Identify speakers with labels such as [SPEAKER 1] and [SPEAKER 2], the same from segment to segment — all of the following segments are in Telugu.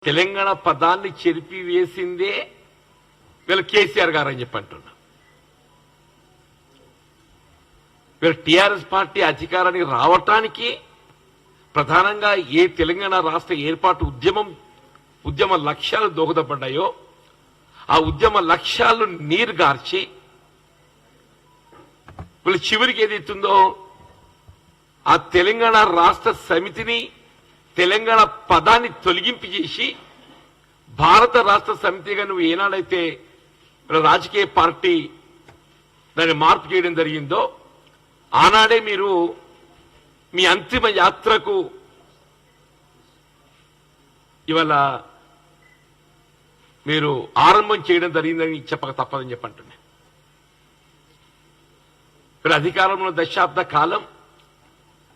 [SPEAKER 1] తెలంగాణ పదాన్ని చెరిపి వేసిందే వీళ్ళు కేసీఆర్ గారు అని చెప్పి అంటున్నా. వీళ్ళు టీఆర్ఎస్ పార్టీ అధికారానికి రావటానికి ప్రధానంగా ఏ తెలంగాణ రాష్ట్ర ఏర్పాటు ఉద్యమ లక్ష్యాలు దోహదపడ్డాయో ఆ ఉద్యమ లక్ష్యాలు నీరుగార్చి వీళ్ళు చివరికి ఏదైతుందో ఆ తెలంగాణ రాష్ట్ర సమితిని తెలంగాణ పదాన్ని తొలగింపు చేసి భారత రాష్ట్ర సమితిగా నువ్వు ఏనాడైతే రాజకీయ పార్టీ దాన్ని మార్పు చేయడం జరిగిందో ఆనాడే మీరు మీ అంతిమ యాత్రకు ఇవాళ మీరు ఆరంభం చేయడం జరిగిందని చెప్పక తప్పదని చెప్పంటున్నా. ఇక్కడ అధికారంలో దశాబ్ద కాలం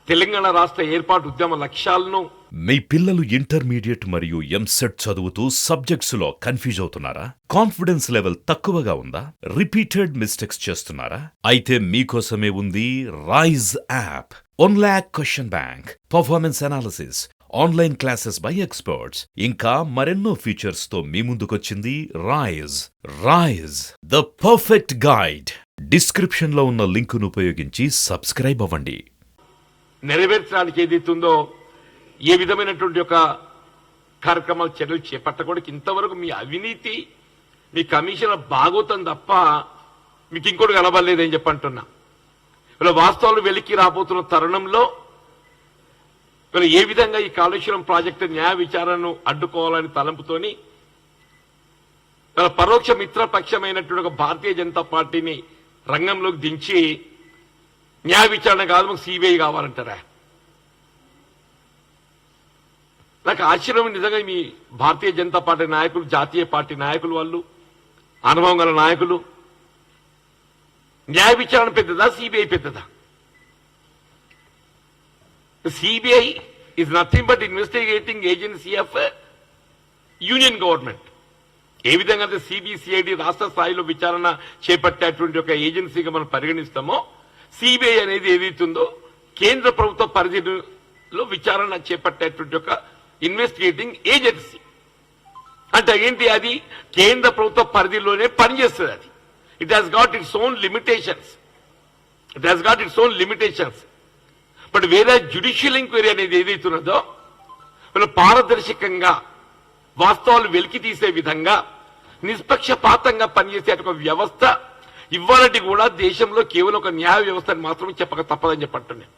[SPEAKER 1] తెలంగాణ రాష్ట్ర ఏర్పాటు ఉద్యమ లక్ష్యాలను
[SPEAKER 2] మీ పిల్లలు ఇంటర్మీడియట్ మరియు ఎంసెట్ చదువుతూ సబ్జెక్ట్స్ లో కన్ఫ్యూజ్ అవుతున్నారా? కాన్ఫిడెన్స్ లెవెల్ తక్కువగా ఉందా? రిపీటెడ్ మిస్టేక్స్ చేస్తున్నారా? అయితే మీకోసమే ఉంది Rise app. 1 lakh question bank, performance analysis, online classes by experts, ఇంకా మరెన్నో ఫీచర్స్ తో మీ ముందుకొచ్చింది Rise the perfect guide. Description లో ఉన్న లింకును ఉపయోగించి సబ్స్క్రైబ్ అవ్వండి.
[SPEAKER 1] నెరవేర్చడానికి ఏదైతుందో ఏ విధమైనటువంటి ఒక కార్యక్రమాలు చర్యలు చేపట్టకూడదు. ఇంతవరకు మీ అవినీతి మీ కమిషన్ల భాగోతం తప్ప మీకు ఇంకోటి కనబడలేదని చెప్పంటున్నా. ఇలా వాస్తవాలు వెలికి రాబోతున్న తరుణంలో ఇలా ఏ విధంగా ఈ కాళేశ్వరం ప్రాజెక్టు న్యాయ విచారణను అడ్డుకోవాలని తలంపుతోని ఇలా పరోక్ష మిత్రపక్షమైనటువంటి ఒక భారతీయ జనతా పార్టీని రంగంలోకి దించి న్యాయ విచారణ కాదు మాకు సిబిఐ కావాలంటారా? నాకు ఆశ్చర్యం. నిజంగా మీ భారతీయ జనతా పార్టీ నాయకులు, జాతీయ పార్టీ నాయకులు, వాళ్ళు అనుభవం గల నాయకులు, న్యాయ విచారణ పెద్దదా సిబిఐ పెద్దదా? CBI is nothing but investigating agency of union government. ఏ విధంగా అయితే సిబిసిఐడి రాష్ట్ర స్థాయిలో విచారణ చేపట్టేటువంటి ఒక ఏజెన్సీగా మనం పరిగణిస్తామో సిబిఐ అనేది ఏదైతుందో కేంద్ర ప్రభుత్వ పరిధిలో విచారణ చేపట్టేటువంటి ఒక ఇన్వెస్టిగేటింగ్ ఏజెన్సీ. అంటే ఏంటి? అది కేంద్ర ప్రభుత్వ పరిధిలోనే పనిచేస్తుంది. అది it has got its own limitations. But వేరే జ్యుడిషియల్ ఎంక్వైరీ అనేది ఏదైతున్నదో వాళ్ళు పారదర్శకంగా వాస్తవాలు వెలికి తీసే విధంగా నిష్పక్షపాతంగా పనిచేసే ఒక వ్యవస్థ ఇవ్వాలంటే కూడా దేశంలో కేవలం ఒక న్యాయ వ్యవస్థను మాత్రమే చెప్పక తప్పదని చెప్పంటున్నాను.